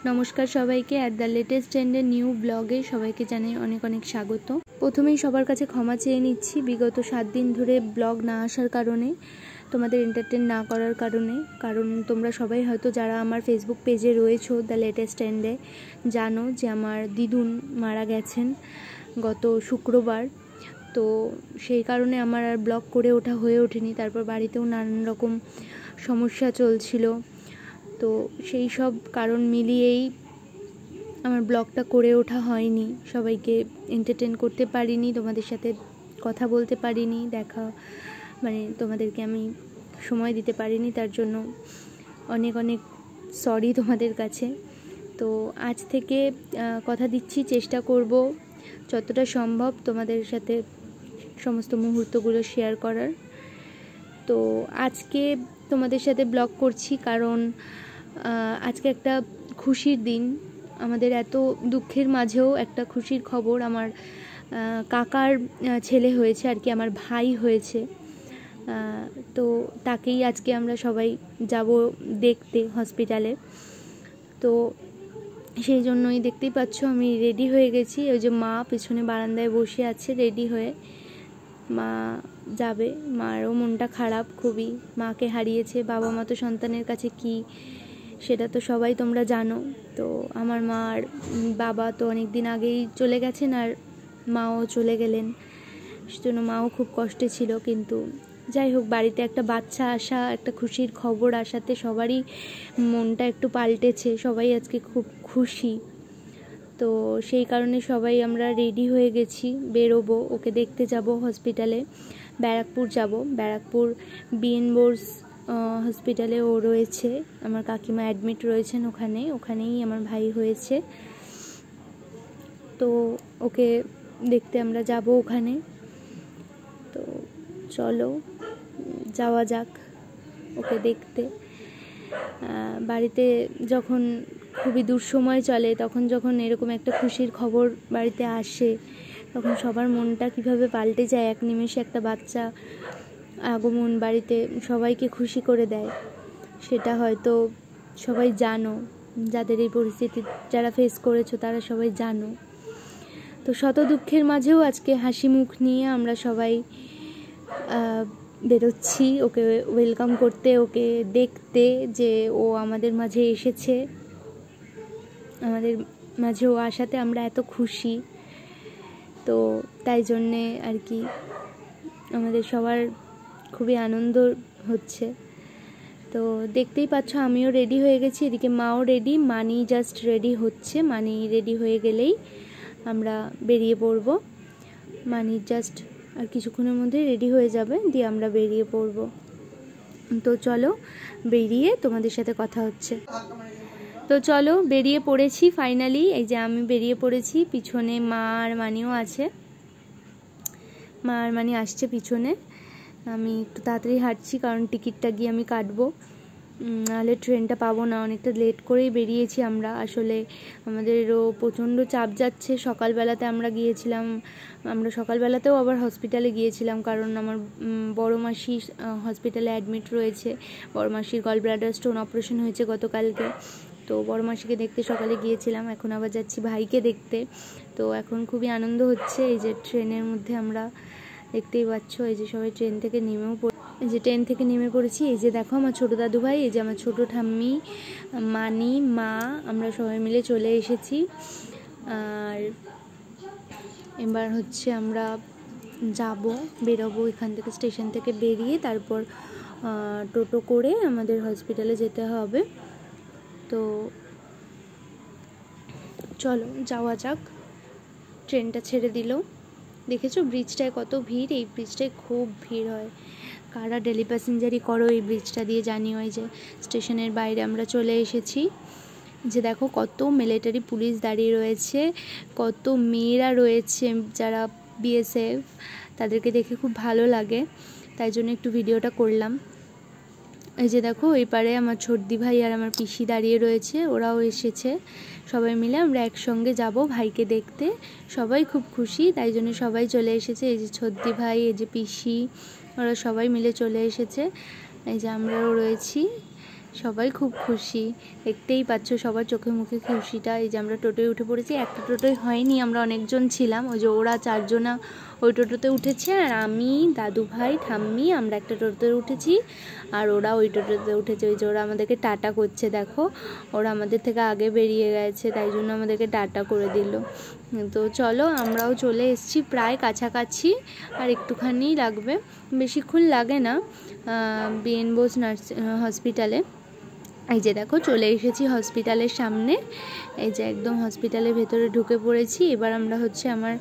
नमस्कार सबाइके at the latest ट्रेंडे new ब्लगे सबाइके Janai अनेक अनेक स्वागत। प्रथमेई सबार काछे क्षमा चेये निচ্ছি विगत 7 दिन धरे ब्लग ना आसार कारणे, তোমাদের एंटारटेन ना करार कारणे। कारण तोमरा सबाई हयतो जारा आमार फेसबुक पेजे रयेछो द लेटेस्ट ट्रेंडे जानो जे आमार दिदुन मारा गेछेन गत शुक्रबार। तो सेई कारणे आमार आर ब्लग करे ओठा हये ओठेनी। तारपर बाड़ीतेও नानान रकम समस्या चलछिलो, तो সেই সব কারণ মিলিয়েই আমার ব্লগটা করে ওঠা হয়নি, সবাইকে এন্টারটেইন করতে পারিনি, তোমাদের সাথে কথা বলতে পারিনি, দেখা মানে তোমাদেরকে আমি সময় দিতে পারিনি, তার জন্য অনেক অনেক সরি তোমাদের কাছে। তো আজ থেকে কথা দিচ্ছি, চেষ্টা করব যতটা সম্ভব তোমাদের সাথে সমস্ত মুহূর্তগুলো শেয়ার করার। তো আজকে তোমাদের সাথে ব্লগ করছি কারণ আজকে একটা খুশির দিন। আমাদের এত দুঃখের মাঝেও একটা খুশির খবর, আমার কাকার ছেলে হয়েছে আর কি, আমার ভাই হয়েছে। তো তাকেই আজকে আমরা সবাই যাব দেখতে হসপিটালে। তো সেই জন্যই দেখতেই পাচ্ছ আমি রেডি হয়ে গেছি। ওই যে মা পেছনে বারান্দায় বসে আছে রেডি হয়ে, মা যাবে। মারও মনটা খারাপ খুবই, মাকে হারিয়েছে। বাবা মা তো সন্তানের কাছে কি সেটা তো সবাই তোমরা জানো। তো আমার মার বাবা তো অনেক দিন আগেই চলে গেছেন, আর মাও চলে গেলেন, সেজন্য মাও খুব কষ্টে ছিল। কিন্তু যাই হোক, বাড়িতে একটা বাচ্চা আসা, একটা খুশির খবর আসাতে সবারই মনটা একটু পাল্টেছে, সবাই আজকে খুব খুশি। তো সেই কারণে সবাই আমরা রেডি হয়ে গেছি, বেরোবো, ওকে দেখতে যাব হসপিটালে। ব্যারাকপুর যাব, ব্যারাকপুর বিএন বোস হসপিটালে ও রয়েছে, আমার কাকিমা অ্যাডমিট রয়েছেন ওখানেই আমার ভাই হয়েছে। তো ওকে দেখতে আমরা যাব ওখানে। তো চলো যাওয়া যাক ওকে দেখতে। বাড়িতে যখন খুবই দুঃসময় চলে, তখন যখন এরকম একটা খুশির খবর বাড়িতে আসে, তখন সবার মনটা কিভাবে পাল্টে যায়। এক নিমেষে একটা বাচ্চা আগমন বাড়িতে সবাইকে খুশি করে দেয়, সেটা হয়তো সবাই জানো, যাদের এই পরিস্থিতি যারা ফেস করেছো তারা সবাই জানো। তো শত দুঃখের মাঝেও আজকে হাসি মুখ নিয়ে আমরা সবাই বেরোচ্ছি ওকে ওয়েলকাম করতে, ওকে দেখতে যে ও আমাদের মাঝে এসেছে, আমাদের মাঝে ও আসাতে আমরা এত খুশি। তো তাই জন্যে আর কি আমাদের সবার খুবই আনন্দ হচ্ছে। তো দেখতেই পাচ্ছ আমিও রেডি হয়ে গেছি, এদিকে মাও রেডি, মানি জাস্ট রেডি হচ্ছে। মানি রেডি হয়ে গেলেই আমরা বেরিয়ে পড়ব। মানি জাস্ট আর কিছুক্ষণের মধ্যে রেডি হয়ে যাবে, দিয়ে আমরা বেরিয়ে পড়ব। তো চলো বেরিয়ে তোমাদের সাথে কথা হচ্ছে। তো চলো বেরিয়ে পড়েছি ফাইনালি, এই যে আমি বেরিয়ে পড়েছি, পিছনে মা আর মানিও আছে, মা আর মানি আসছে পিছনে। আমি একটু তাড়াতাড়ি হাঁটছি কারণ টিকিটটা গিয়ে আমি কাটবো, নাহলে ট্রেনটা পাবো না। অনেকটা লেট করেই বেরিয়েছি আমরা, আসলে আমাদেরও প্রচণ্ড চাপ যাচ্ছে। সকালবেলাতে আমরা গিয়েছিলাম, আমরা সকালবেলাতেও আবার হসপিটালে গিয়েছিলাম কারণ আমার বড় মাসি হসপিটালে অ্যাডমিট রয়েছে। বড় মাসির গল ব্লাডার স্টোন অপারেশন হয়েছে গতকালকে। তো বড় মাসিকে দেখতে সকালে গিয়েছিলাম, এখন আবার যাচ্ছি ভাইকে দেখতে। তো এখন খুবই আনন্দ হচ্ছে। এই যে ট্রেনের মধ্যে আমরা দেখতেই পাচ্ছ, এই যে সবাই ট্রেন থেকে নেমেও এই যে ট্রেন থেকে নেমে পড়েছি। এই যে দেখো আমার ছোটো দাদু ভাই, এই যে আমার ছোটো ঠাম্মি, মানি, মা, আমরা সবাই মিলে চলে এসেছি। আর এবার হচ্ছে আমরা বেরোবো এখান থেকে, স্টেশন থেকে বেরিয়ে তারপর টোটো করে আমাদের হসপিটালে যেতে হবে। তো চলো যাওয়া যাক। ট্রেনটা ছেড়ে দিল, দেখেছো ব্রিজটায় কত ভিড়, এই ব্রিজটায় খুব ভিড় হয়। কারা ডেলি প্যাসেঞ্জারই করো এই ব্রিজটা দিয়ে জানিও। এই যে স্টেশনের বাইরে আমরা চলে এসেছি, যে দেখো কত মিলিটারি পুলিশ দাঁড়িয়ে রয়েছে, কত মেয়েরা রয়েছে যারা বিএসএফ, তাদেরকে দেখে খুব ভালো লাগে, তাই জন্য একটু ভিডিওটা করলাম। এই যে দেখো এই পারে আমার ছোটদি ভাই আর আমার পিসি দাঁড়িয়ে রয়েছে, ওরাও এসেছে। সবাই মিলে আমরা একসঙ্গে যাব ভাইকে দেখতে, সবাই খুব খুশি, তাই জন্য সবাই চলে এসেছে। এই যে ছোটদি ভাই, এই যে পিসি, ওরা সবাই মিলে চলে এসেছে। এই যে আমরাও রয়েছি, সবাই খুব খুশি, দেখতেই পাচ্ছ সবার চোখে মুখে খুশিটা। এই যে আমরা টোটোয় উঠে পড়েছি, একটা টোটোয় হয়নি, আমরা অনেকজন ছিলাম। ওই যে ওরা 4 জনা ওই টোটোতে উঠেছে, আর আমি, দাদু ভাই, ঠাম্মি আমরা একটা টোটোতে উঠেছি, আর ওরা ওই টোটোতে উঠেছে। ওই যে ওরা আমাদেরকে টাটা করছে, দেখো ওরা আমাদের থেকে আগে বেরিয়ে গেছে, তাই জন্য আমাদেরকে টাটা করে দিল। তো চলো আমরাও চলে এসেছি প্রায় কাছাকাছি, আর একটুখানি লাগবে, বেশিক্ষণ লাগে না বিএন বোস হসপিটালে। এই যে দেখো চলে এসেছি হসপিটালের সামনে, এই যে একদম হসপিটালের ভেতরে ঢুকে পড়েছি। এবার আমরা হচ্ছে আমার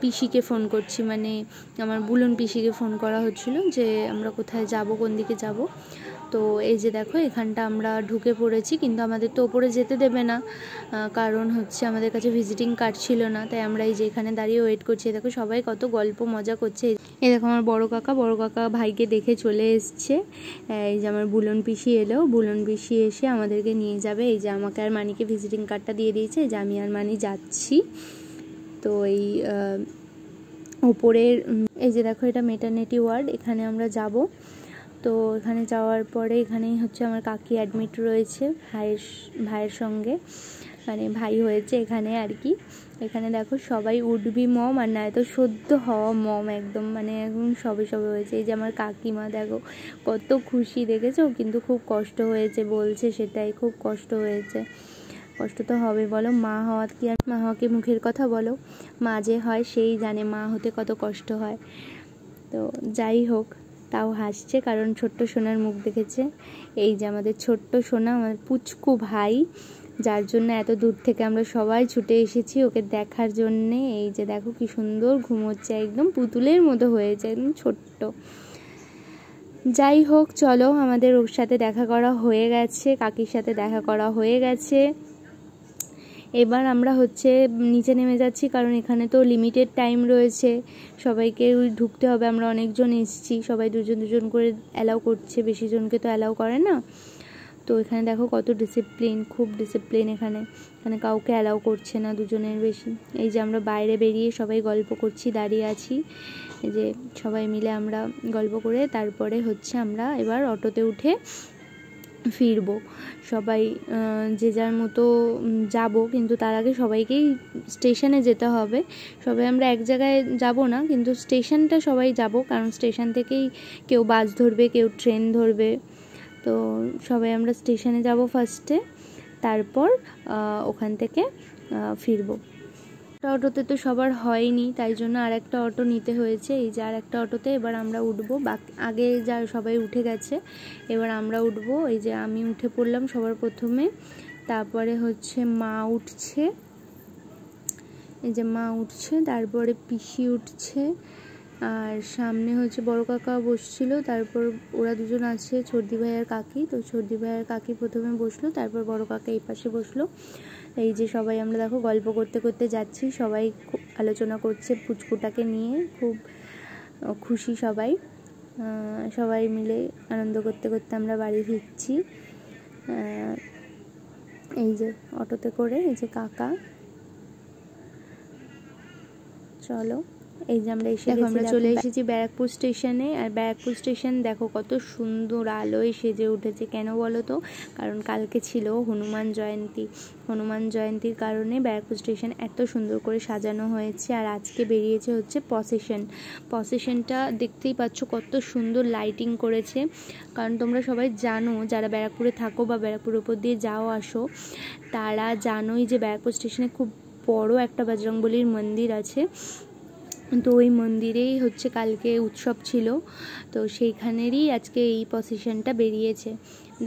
পিসিকে ফোন করছি, মানে আমার বুলন পিসিকে ফোন করা হচ্ছিল যে আমরা কোথায় যাব, কোন দিকে যাব। তো এই যে দেখো এখানটা আমরা ঢুকে পড়েছি, কিন্তু আমাদের তো ওপরে যেতে দেবে না, কারণ হচ্ছে আমাদের কাছে ভিজিটিং কার্ড ছিল না, তাই আমরা এই যে এখানে দাঁড়িয়ে ওয়েট করছি। দেখো সবাই কত গল্প মজা করছে। এই দেখো আমার বড় কাকা ভাইকে দেখে চলে এসছে। এই যে আমার বুলন পিসি এলো, বুলন পিসি এসে আমাদেরকে নিয়ে যাবে। এই যে আমাকে আর মানিকে ভিজিটিং কার্ডটা দিয়ে দিয়েছে, এই যে আমি আর মানি যাচ্ছি। তো এই ওপরের এই যে দেখো এটা মেটারনিটি ওয়ার্ড, এখানে আমরা যাব। তো এখানে যাওয়ার পরে এখানেই হচ্ছে আমার কাকি অ্যাডমিট রয়েছে ভাইয়ের সঙ্গে, মানে ভাই হয়েছে এখানে আর কি। এখানে দেখো সবাই উঠবি মম, আর না তো সদ্য হওয়া মম, একদম মানে একদম সবে হয়েছে। এই যে আমার কাকিমা দেখো কত খুশি, দেখেছো, কিন্তু খুব কষ্ট হয়েছে বলছে, সেটাই খুব কষ্ট হয়েছে। কষ্ট তো হবে বলো, মা হওয়া কি আর মা হওয়াকে মুখের কথা বলো, মা যে হয় সেই জানে মা হতে কত কষ্ট হয়। তো যাই হোক, তাও হাসছে কারণ ছোট্ট সোনার মুখ দেখেছে। এই যে আমাদের ছোট্ট সোনা, আমার পুচকু ভাই, যার জন্য এত দূর থেকে আমরা সবাই ছুটে এসেছি ওকে দেখার জন্যে। এই যে দেখো কি সুন্দর ঘুমোচ্ছে, একদম পুতুলের মতো হয়েছে, একদম ছোট্ট। যাই হোক চলো, আমাদের ওর সাথে দেখা করা হয়ে গেছে, কাকির সাথে দেখা করা হয়ে গেছে। এবার আমরা হচ্ছে নিচে নেমে যাচ্ছি, কারণ এখানে তো লিমিটেড টাইম রয়েছে, সবাইকে ঢুকতে হবে। আমরা অনেকজন এসেছি, সবাই দুজন করে অ্যালাউ করছে, বেশি জনকে তো অ্যালাউ করে না। তো এখানে দেখো কত ডিসিপ্লিন, খুব ডিসিপ্লিন এখানে কাউকে অ্যালাউ করছে না দুজনের বেশি। এই যে আমরা বাইরে বেরিয়ে সবাই গল্প করছি, দাঁড়িয়ে আছি, এই যে সবাই মিলে আমরা গল্প করে তারপরে হচ্ছে আমরা এবার অটোতে উঠে ফিরবো। সবাই যে যার মতো যাব, কিন্তু তার আগে সবাইকেই স্টেশনে যেতে হবে। সবাই আমরা এক জায়গায় যাব না, কিন্তু স্টেশনটা সবাই যাব, কারণ স্টেশন থেকেই কেউ বাস ধরবে, কেউ ট্রেন ধরবে। তো সবাই আমরা স্টেশনে যাব ফার্স্টে, তারপর ওখান থেকে ফিরবো। অটোতে তো সবার হয়নি, তাই জন্য আর একটা অটো নিতে হয়েছে। এই যে আর একটা অটোতে এবার আমরা উঠবো, আগে যা সবাই উঠে গেছে, এবার আমরা উঠবো। এই যে আমি উঠে পড়লাম সবার প্রথমে, তারপরে হচ্ছে মা উঠছে, এই যে মা উঠছে, তারপরে পিসি উঠছে, আর সামনে হচ্ছে বড় কাকা বসছিল, তারপর ওরা দুজন আছে ছর্দি ভাই আর কাকি। তো ছর্দি ভাই আর কাকি প্রথমে বসলো, তারপর বড় কাকা এই পাশে বসলো। এই যে সবাই আমরা দেখো গল্প করতে করতে যাচ্ছি, সবাই খুব আলোচনা করছে পুচকুটাকে নিয়ে, খুব খুশি সবাই। সবাই মিলে আনন্দ করতে করতে আমরা বাড়ি ফিরছি। এই যে অটোতে করে, এই যে কাকা, চলো। এই যে আমরা আমরা চলে এসেছি ব্যারাকপুর স্টেশনে। আর ব্যারাকপুর স্টেশন দেখো কত সুন্দর আলোয় সেজে উঠেছে। কেন বলো তো, কারণ কালকে ছিল হনুমান জয়ন্তীর কারণে ব্যারাকপুর স্টেশন এত সুন্দর করে সাজানো হয়েছে। আর আজকে বেরিয়েছে হচ্ছে প্রসেশনটা দেখতেই পাচ্ছ কত সুন্দর লাইটিং করেছে। কারণ তোমরা সবাই জানো, যারা ব্যারাকপুরে থাকো বা ব্যারাকপুরের উপর দিয়ে যাও আসো, তারা জানোই যে ব্যারাকপুর স্টেশনে খুব বড় একটা বজরংবলীর মন্দির আছে। তো ওই মন্দিরেই হচ্ছে কালকে উৎসব ছিল, তো সেইখানেরই আজকে এই প্রসেশনটা বেরিয়েছে।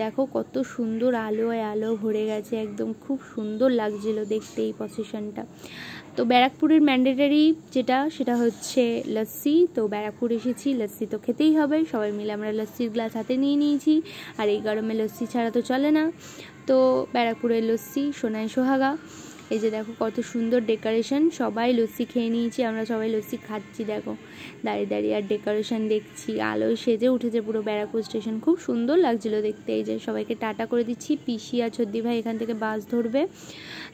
দেখো কত সুন্দর আলো ভরে গেছে, একদম খুব সুন্দর লাগছিল দেখতে এই প্রসেশনটা। তো ব্যারাকপুরের ম্যান্ডেটারি সেটা হচ্ছে লস্যি। তো ব্যারাকপুর এসেছি, লস্যি তো খেতেই হবে। সবাই মিলে আমরা লস্যির গ্লাস হাতে নিয়ে নিয়েছি, আর এই গরমে লস্যি ছাড়া তো চলে না। তো ব্যারাকপুরের লস্যি সোনায় সোহাগা। এই যে দেখো কত সুন্দর ডেকোরেশন, সবাই লস্যি খেয়ে নিয়েছি, আমরা সবাই লস্যি খাচ্ছি দেখো দাঁড়িয়ে, আর ডেকোরেশন দেখছি, আলোয় সেজে উঠেছে পুরো ব্যারাকপুর স্টেশন, খুব সুন্দর লাগছিল দেখতে। এই যে সবাইকে টাটা করে দিচ্ছি, পিসি আর ছর্দি ভাই এখান থেকে বাস ধরবে,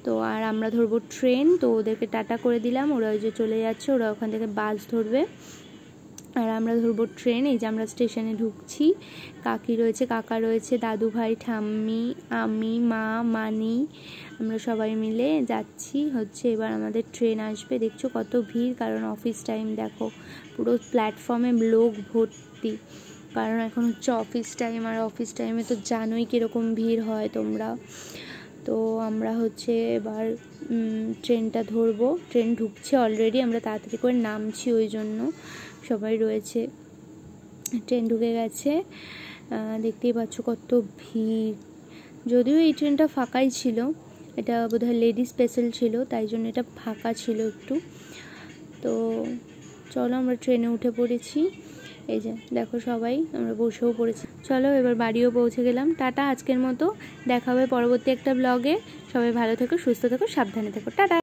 তো আর আমরা ধরবো ট্রেন। তো ওদেরকে টাটা করে দিলাম, ওরা ওই যে চলে যাচ্ছে, ওরা ওখান থেকে বাস ধরবে। আর আমরা ধরবো ট্রেন। এই যে আমরা স্টেশনে ঢুকছি, কাকি রয়েছে, কাকা রয়েছে, দাদু ভাই, ঠাম্মি, আমি, মা, মানি, আমরা সবাই মিলে যাচ্ছি। এবার আমাদের ট্রেন আসবে। দেখছো কত ভিড়, কারণ অফিস টাইম। দেখো পুরো প্ল্যাটফর্মে লোক ভর্তি, কারণ এখন অফিস টাইম। আর অফিস টাইমে তো জানোই কীরকম ভিড় হয় তোমরা। তো আমরা এবার ট্রেনটা ধরবো। ট্রেন ঢুকছে অলরেডি, আমরা তাড়াতাড়ি করে নামছি, ওই জন্য সবাই রয়েছে। ট্রেন ঢুকে গেছে, দেখতেই পাচ্ছ কত ভিড়। যদিও এই ট্রেনটা ফাঁকাই ছিল, এটা বোধহয় লেডি স্পেশাল ছিল, তাই জন্য এটা ফাঁকা ছিল একটু। তো চলো আমরা ট্রেনে উঠে পড়েছি। এই যে দেখো সবাই আমরা বসেও পড়েছি। চলো এবার বাড়িও পৌঁছে গেলাম। টাটা, আজকের মতো দেখা হবে পরবর্তী একটা ব্লগে। সবাই ভালো থেকো, সুস্থ থেকো, সাবধানে থেকো। টাটা।